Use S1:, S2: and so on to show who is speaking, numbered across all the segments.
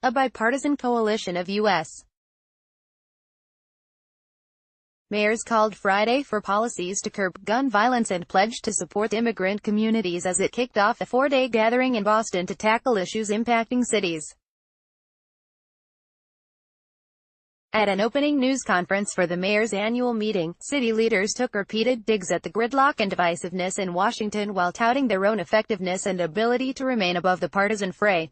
S1: a bipartisan coalition of U.S. mayors called Friday for policies to curb gun violence and pledged to support immigrant communities as it kicked off a four-day gathering in Boston to tackle issues impacting cities. At an opening news conference for the mayor's annual meeting, city leaders took repeated digs at the gridlock and divisiveness in Washington while touting their own effectiveness and ability to remain above the partisan fray.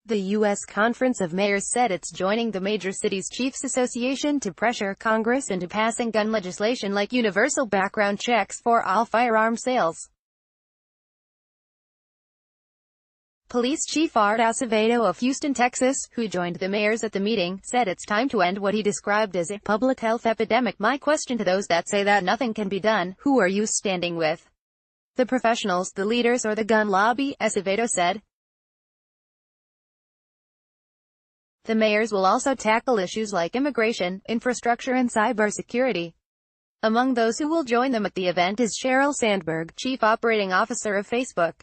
S1: The U.S. Conference of Mayors said it's joining the major cities' chiefs association to pressure Congress into passing gun legislation like universal background checks for all firearm sales. Police Chief Art Acevedo of Houston, Texas, who joined the mayors at the meeting, said it's time to end what he described as a public health epidemic. My question to those that say that nothing can be done: who are you standing with? The professionals, the leaders, or the gun lobby? Acevedo said. The mayors will also tackle issues like immigration, infrastructure, and cybersecurity. Among those who will join them at the event is Sheryl Sandberg, Chief Operating Officer of Facebook.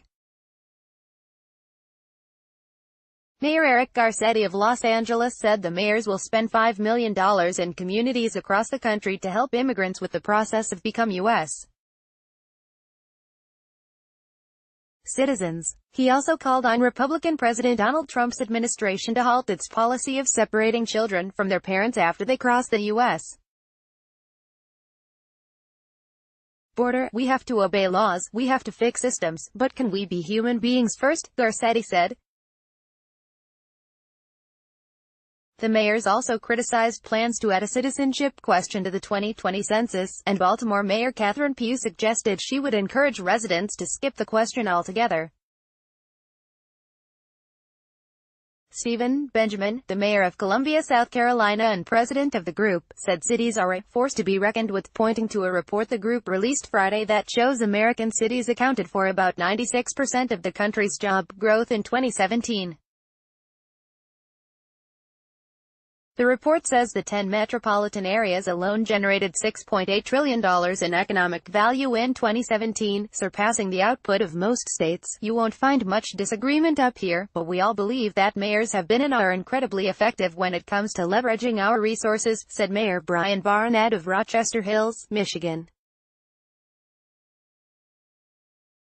S1: Mayor Eric Garcetti of Los Angeles said the mayors will spend $5 million in communities across the country to help immigrants with the process of becoming U.S. citizens. He also called on Republican President Donald Trump's administration to halt its policy of separating children from their parents after they cross the U.S. border. We have to obey laws, we have to fix systems, but can we be human beings first? Garcetti said. The mayors also criticized plans to add a citizenship question to the 2020 census, and Baltimore Mayor Catherine Pugh suggested she would encourage residents to skip the question altogether. Stephen Benjamin, the mayor of Columbia, South Carolina and president of the group, said cities are a force to be reckoned with, pointing to a report the group released Friday that shows American cities accounted for about 96% of the country's job growth in 2017. The report says the 10 metropolitan areas alone generated $6.8 trillion in economic value in 2017, surpassing the output of most states. You won't find much disagreement up here, but we all believe that mayors have been and are incredibly effective when it comes to leveraging our resources, said Mayor Brian Barnett of Rochester Hills, Michigan.